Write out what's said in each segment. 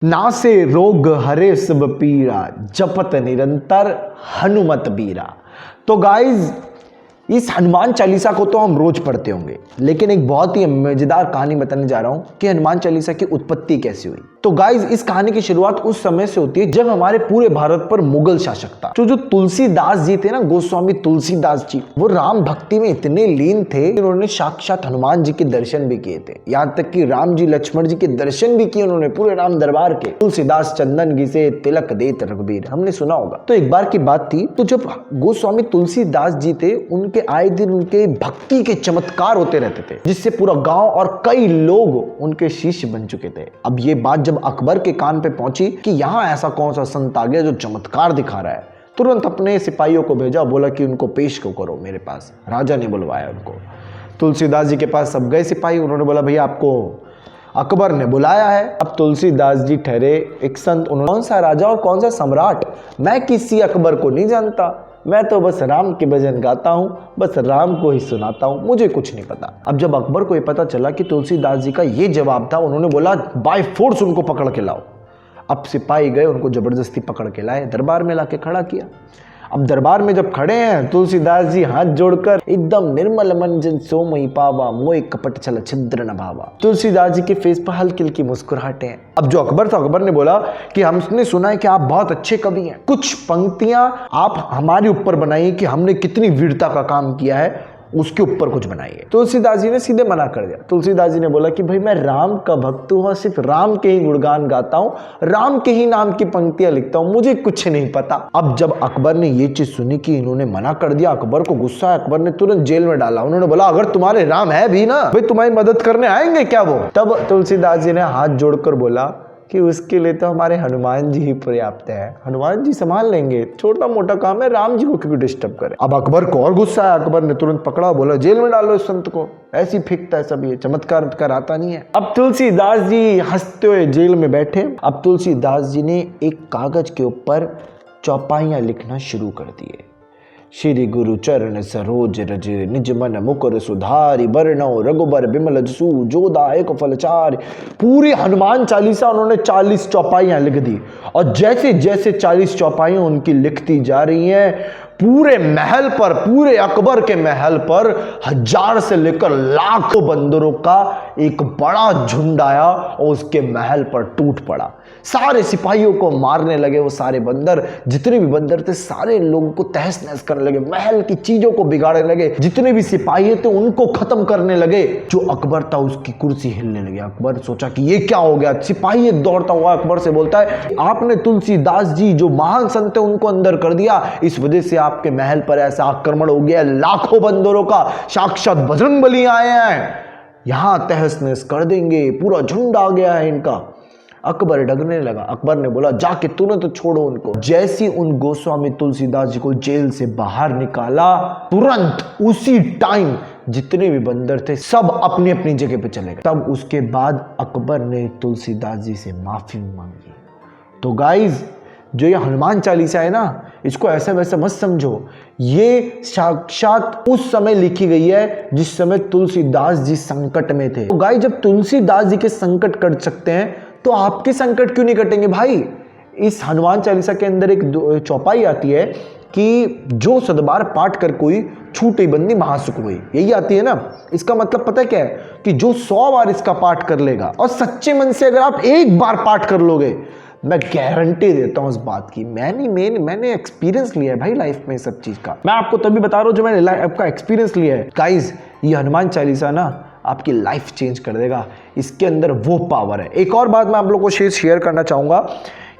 नासे रोग हरे सब पीरा, जपत निरंतर हनुमत बीरा। तो गाइज इस हनुमान चालीसा को तो हम रोज पढ़ते होंगे, लेकिन एक बहुत ही मजेदार कहानी बताने जा रहा हूं कि हनुमान चालीसा की उत्पत्ति कैसे हुई। तो गाइज इस कहानी की शुरुआत उस समय से होती है जब हमारे पूरे भारत पर मुगल शासक था। जो तुलसीदास जी थे ना, गोस्वामी तुलसीदास जी, वो राम भक्ति में इतने लीन थे, उन्होंने साक्षात हनुमान जी के दर्शन भी किए थे। यहाँ तक कि राम जी लक्ष्मण जी के दर्शन भी किए उन्होंने, पूरे राम दरबार के। तुलसीदास चंदन घिसे तिलक देत रघुबीर, हमने सुना होगा। तो एक बार की बात थी, तो जब गोस्वामी तुलसीदास जी थे, उनके आए दिन उनके भक्ति के चमत्कार होते रहते थे, जिससे पूरा गांव और कई लोग उनके शिष्य बन चुके थे। अब ये बात जब अकबर के कान पे पहुंची कि यहाँ ऐसा कौन सा संत आ गया जो चमत्कार दिखा रहा है, तुरंत अपने सिपाहियों को भेजा, बोला कि उनको पेश क्यों करो मेरे पास। राजा ने बुलवाया उनको, तुलसीदास जी के पास सब गए सिपाही। उन्होंने बोला भैया आपको अकबर ने बुलाया है। अब तुलसीदास जी ठहरे एक संत, उन्होंने कौन सा राजा और कौन सा सम्राट, मैं किसी अकबर को नहीं जानता, मैं तो बस राम के भजन गाता हूँ, बस राम को ही सुनाता हूँ, मुझे कुछ नहीं पता। अब जब अकबर को ये पता चला कि तुलसीदास जी का ये जवाब था, उन्होंने बोला बाय फोर्स उनको पकड़ के लाओ। अब सिपाही गए, उनको जबरदस्ती पकड़ के लाए, दरबार में लाके खड़ा किया। अब दरबार में जब खड़े हैं, तुलसीदास जी हाथ जोड़कर एकदम निर्मल मन जन सो मई पावा, मोय कपट छल छिद्र न भावा। तुलसीदास जी के फेस पर हल्की हल्की मुस्कुराहटें हैं। अब जो अकबर था, अकबर ने बोला कि हमने सुना है कि आप बहुत अच्छे कवि हैं, कुछ पंक्तियां आप हमारे ऊपर बनाइए कि हमने कितनी वीरता का काम किया है, उसके ऊपर कुछ बनाइए। तुलसीदास जी ने सीधे मना कर दिया। तुलसीदास जी ने बोला कि भाई मैं राम का भक्त हूं और सिर्फ राम के ही गुणगान गाता हूं, राम के ही नाम की पंक्तियां लिखता हूं, मुझे कुछ नहीं पता। अब जब अकबर ने ये चीज सुनी कि इन्होंने मना कर दिया, अकबर को गुस्सा है, अकबर ने तुरंत जेल में डाला। उन्होंने बोला अगर तुम्हारे राम है भी ना, भाई तुम्हारी मदद करने आएंगे क्या वो। तब तुलसीदास जी ने हाथ जोड़कर बोला कि उसके लिए तो हमारे हनुमान जी ही पर्याप्त है, हनुमान जी संभाल लेंगे, छोटा मोटा काम है, राम जी को क्यों डिस्टर्ब करे। अब अकबर को और गुस्सा आया, अकबर ने तुरंत पकड़ा, बोला जेल में डालो इस संत को, ऐसी फेंकता है सब, ये चमत्कार कराता नहीं है। अब तुलसीदास जी हंसते हुए जेल में बैठे। अब तुलसीदास जी ने एक कागज के ऊपर चौपाइयां लिखना शुरू कर दिए। श्री गुरु चरण सरोज रज, निज मन मुकुर सुधारि, बरनौ रघुबर बिमल जसु, जोदायक फलचारि। पूरी हनुमान चालीसा उन्होंने 40 चौपाइयां लिख दी। और जैसे जैसे 40 चौपाइयां उनकी लिखती जा रही हैं, पूरे महल पर, पूरे अकबर के महल पर 1000 से लेकर लाखों बंदरों का एक बड़ा झुंड आया और उसके महल पर टूट पड़ा। सारे सिपाहियों को मारने लगे वो सारे बंदर, जितने भी बंदर थे सारे लोगों को तहस नहस करने लगे, महल की चीजों को बिगाड़ने लगे, जितने भी सिपाही थे उनको खत्म करने लगे। जो अकबर था उसकी कुर्सी हिलने लगी। अकबर सोचा कि ये क्या हो गया। सिपाही एक दौड़ता हुआ अकबर से बोलता है आपने तुलसीदास जी जो महान संत है उनको अंदर कर दिया, इस वजह से आपके महल पर ऐसा आक्रमण हो गया, लाखों बंदरों का साक्षात बजरंगबली आए हैं, यहां तहस नहस कर देंगे, पूरा झुंड आ गया है इनका। अकबर डरने लगा। अकबर ने बोला जाके तुरंत छोड़ो उनको। जैसी उन गोस्वामी तुलसीदास जी को जेल से बाहर निकाला, तुरंत उसी टाइम जितने भी बंदर थे सब अपनी अपनी जगह पे चले गए। तब उसके बाद अकबर ने तुलसीदास जी से माफी मांगी। तो गाइज जो ये हनुमान चालीसा है ना, इसको ऐसा वैसा मत समझो, ये साक्षात उस समय लिखी गई है जिस समय तुलसीदास जी संकट में थे। तो गाइज जब तुलसीदास जी के संकट कट सकते हैं तो आपके संकट क्यों नहीं कटेंगे भाई। इस हनुमान चालीसा के अंदर एक चौपाई आती है कि जो सदबार पाठ कर कोई छूटे बंदी महासुख हुई, यही आती है ना। इसका मतलब पता है क्या है कि जो 100 बार इसका पाठ कर लेगा और सच्चे मन से अगर आप एक बार पाठ कर लोगे, मैं गारंटी देता हूं इस बात की, मैंने एक्सपीरियंस लिया है भाई लाइफ में सब चीज का। मैं आपको तभी बता रहा हूं जो मैंने लाइफ का एक्सपीरियंस लिया है। गाइस ये हनुमान चालीसा ना आपकी लाइफ चेंज कर देगा, इसके अंदर वो पावर है। एक और बात मैं आप लोगों को शेयर करना चाहूंगा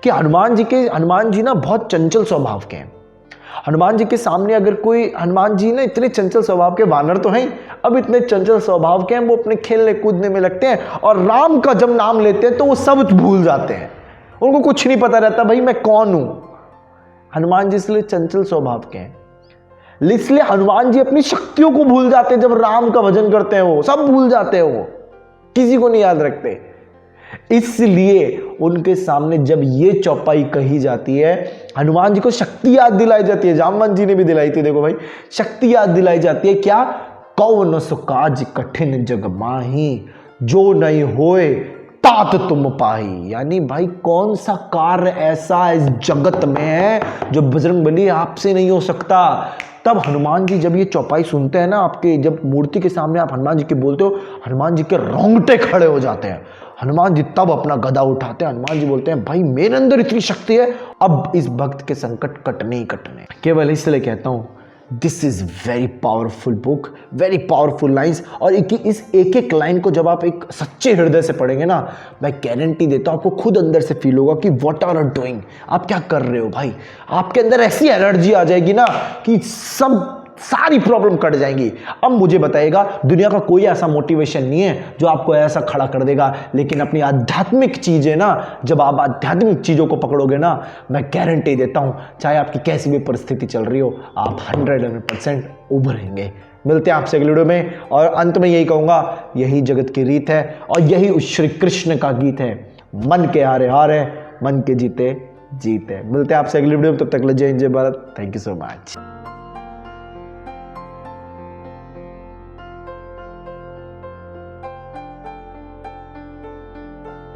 कि हनुमान जी ना बहुत चंचल स्वभाव के हैं। हनुमान जी के सामने अगर कोई, हनुमान जी ना इतने चंचल स्वभाव के, वानर तो हैं, अब इतने चंचल स्वभाव के हैं, वो अपने खेलने कूदने में लगते हैं और राम का जब नाम लेते हैं तो वो सब भूल जाते हैं, उनको कुछ नहीं पता रहता भाई मैं कौन हूं। हनुमान जी इसलिए चंचल स्वभाव के हैं, इसलिए हनुमान जी अपनी शक्तियों को भूल जाते हैं। जब राम का भजन करते हैं वो सब भूल जाते हैं, वो किसी को नहीं याद रखते। इसलिए उनके सामने जब ये चौपाई कही जाती है, हनुमान जी को शक्ति याद दिलाई जाती है। जामवंत जी ने भी दिलाई थी, देखो भाई, शक्ति याद दिलाई जाती है। क्या? कौन सो काज कठिन जग माही, जो नहीं होए तात तुम पाही, यानी भाई कौन सा कार्य ऐसा इस जगत में है जो बजरंगबली आपसे नहीं हो सकता। तब हनुमान जी जब ये चौपाई सुनते हैं ना, आपके जब मूर्ति के सामने आप हनुमान जी के बोलते हो, हनुमान जी के रोंगटे खड़े हो जाते हैं। हनुमान जी तब अपना गदा उठाते हैं, हनुमान जी बोलते हैं भाई मेरे अंदर इतनी शक्ति है, अब इस भक्त के संकट कटने ही कटने। केवल इसलिए कहता हूं this is very powerful book, very powerful lines. और इस एक एक लाइन को जब आप एक सच्चे हृदय से पढ़ेंगे ना, मैं गारंटी देता हूं आपको खुद अंदर से फील होगा कि व्हाट आर यू डूइंग, आप क्या कर रहे हो भाई। आपके अंदर ऐसी एनर्जी आ जाएगी ना कि सब सारी प्रॉब्लम कट जाएंगी। अब मुझे बताइएगा, दुनिया का कोई ऐसा मोटिवेशन नहीं है जो आपको ऐसा खड़ा कर देगा, लेकिन अपनी आध्यात्मिक चीजें ना, जब आप आध्यात्मिक चीजों को पकड़ोगे ना, मैं गारंटी देता हूं चाहे आपकी कैसी भी परिस्थिति चल रही हो, आप 100% उभरेंगे। मिलते हैं आपसे अगले वीडियो में, और अंत में यही कहूंगा, यही जगत की रीत है और यही उस श्री कृष्ण का गीत है, मन के हारे हारे, मन के जीते जीते। मिलते हैं आपसे अगले वीडियो में, तब तक जय हिंद जय Bharat. Thank you so much.